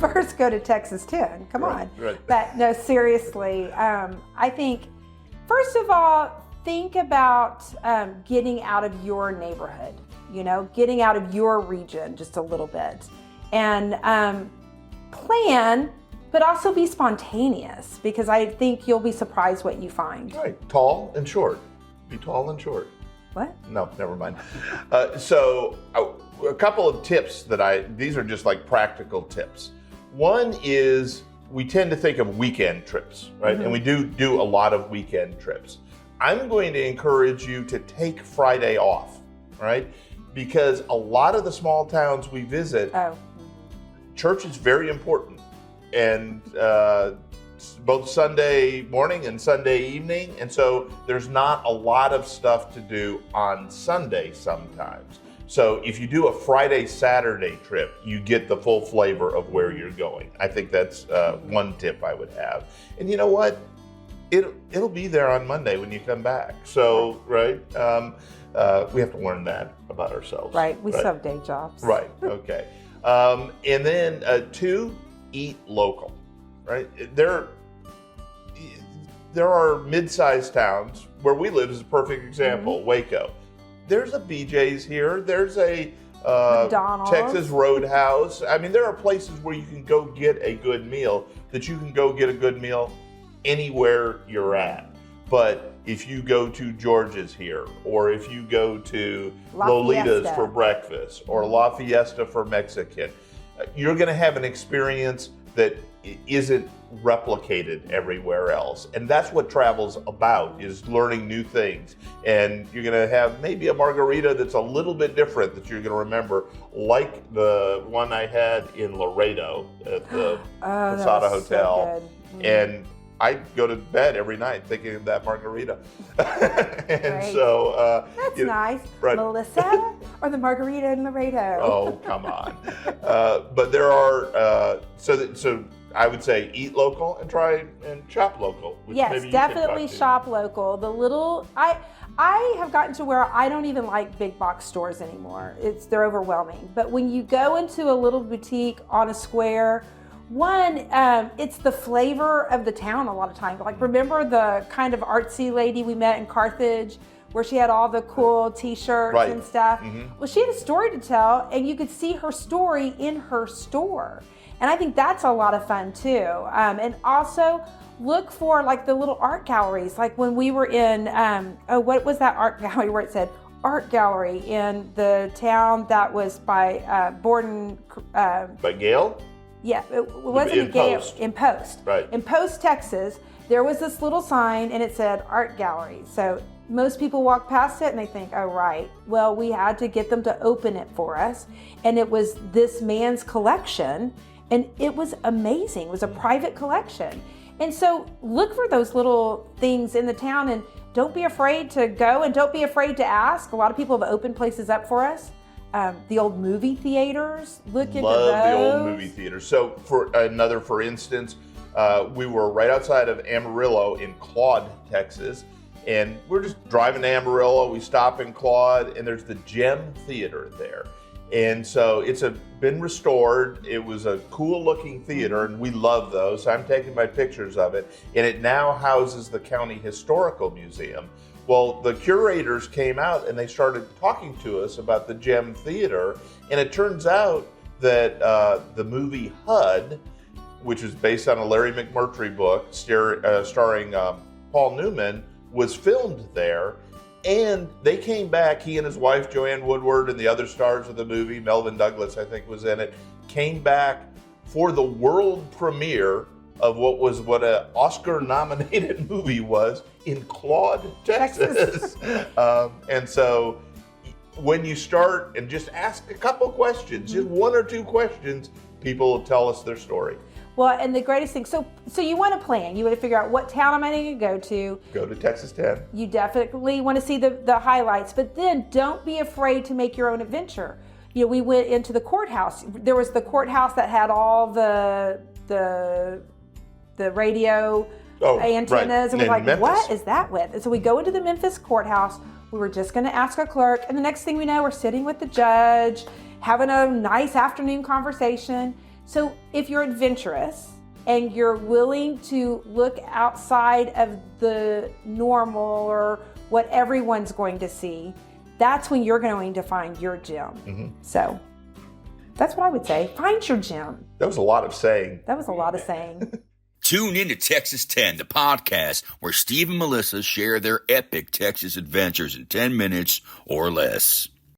first go to Texas 10. Come on. Right. But no, seriously, I think, first of all, think about getting out of your neighborhood, getting out of your region just a little bit. And plan, but also be spontaneous, because I think you'll be surprised what you find. Right. Tall and short. Be tall and short. What? No, never mind. So a couple of tips these are just like practical tips. One is we tend to think of weekend trips, right? Mm-hmm. And we do a lot of weekend trips. I'm going to encourage you to take Friday off, right? Because a lot of the small towns we visit, church is very important. And both Sunday morning and Sunday evening. And so there's not a lot of stuff to do on Sunday sometimes. So if you do a Friday, Saturday trip, you get the full flavor of where you're going. I think that's one tip I would have. And you know what? It'll be there on Monday when you come back. So, right? We have to learn that about ourselves. Right. We still have day jobs. Right. Okay. And then 2, eat local. Right? There are mid-sized towns where we live is a perfect example. Mm-hmm. Waco. There's a BJ's here. There's a McDonald's. Texas Roadhouse. I mean, there are places where you can go get a good meal that you can go get a good meal anywhere you're at. But if you go to George's here, or if you go to Lolita's for breakfast, or La Fiesta for Mexican, you're going to have an experience that isn't replicated everywhere else. And that's what travel's about, is learning new things. And you're going to have maybe a margarita that's a little bit different that you're going to remember, like the one I had in Laredo at the Posada Hotel. So good. And I go to bed every night thinking of that margarita. And right. So that's nice. Right. Melissa or the margarita in Laredo? Oh, come on. But there are so I would say eat local and try and shop local. Which yes, maybe you definitely can shop local. I have gotten to where I don't even like big box stores anymore. They're overwhelming. But when you go into a little boutique on a square, one, it's the flavor of the town a lot of times. Like, remember the kind of artsy lady we met in Carthage, where she had all the cool t-shirts right. and stuff? Mm-hmm. Well, she had a story to tell, and you could see her story in her store. And I think that's a lot of fun too. And also look for like the little art galleries. Like when we were in, what was that art gallery where it said art gallery in the town that was by Borden? By Gale? Yeah, it wasn't in a Gale. Post. In Post. Right. In Post, Texas, there was this little sign and it said art gallery. So most people walk past it and they think, oh, right. Well, we had to get them to open it for us. And it was this man's collection. And it was amazing. It was a private collection. And so look for those little things in the town, and don't be afraid to go, and don't be afraid to ask. A lot of people have opened places up for us. The old movie theaters, look into those. Love the old movie theaters. So for instance, we were right outside of Amarillo in Claude, Texas. And we're just driving to Amarillo. We stop in Claude, and there's the Gem Theater there. And so it's been restored. It was a cool looking theater, and we love those. I'm taking my pictures of it. And it now houses the County Historical Museum. Well, the curators came out and they started talking to us about the Gem Theater. And it turns out that the movie HUD, which is based on a Larry McMurtry book starring Paul Newman, was filmed there. And they came back, he and his wife, Joanne Woodward, and the other stars of the movie, Melvin Douglas, I think, was in it, came back for the world premiere of what an Oscar-nominated movie was in Claude, Texas. And so when you start and just ask a couple questions, just 1 or 2 questions, people will tell us their story. Well, and the greatest thing, so you want to plan. You want to figure out what town am I going to go to. Go to Texas 10. You definitely want to see the highlights, but then don't be afraid to make your own adventure. You know, we went into the courthouse. There was the courthouse that had all the radio antennas, right. and we're like, Memphis. what is that with? And so we go into the Memphis courthouse. We were just going to ask a clerk, and the next thing we know, we're sitting with the judge, having a nice afternoon conversation. So if you're adventurous and you're willing to look outside of the normal or what everyone's going to see, that's when you're going to find your gem. So that's what I would say. Find your gem. That was a lot of saying. That was a lot of saying. Tune in to Texas 10, the podcast where Steve and M'lissa share their epic Texas adventures in 10 minutes or less.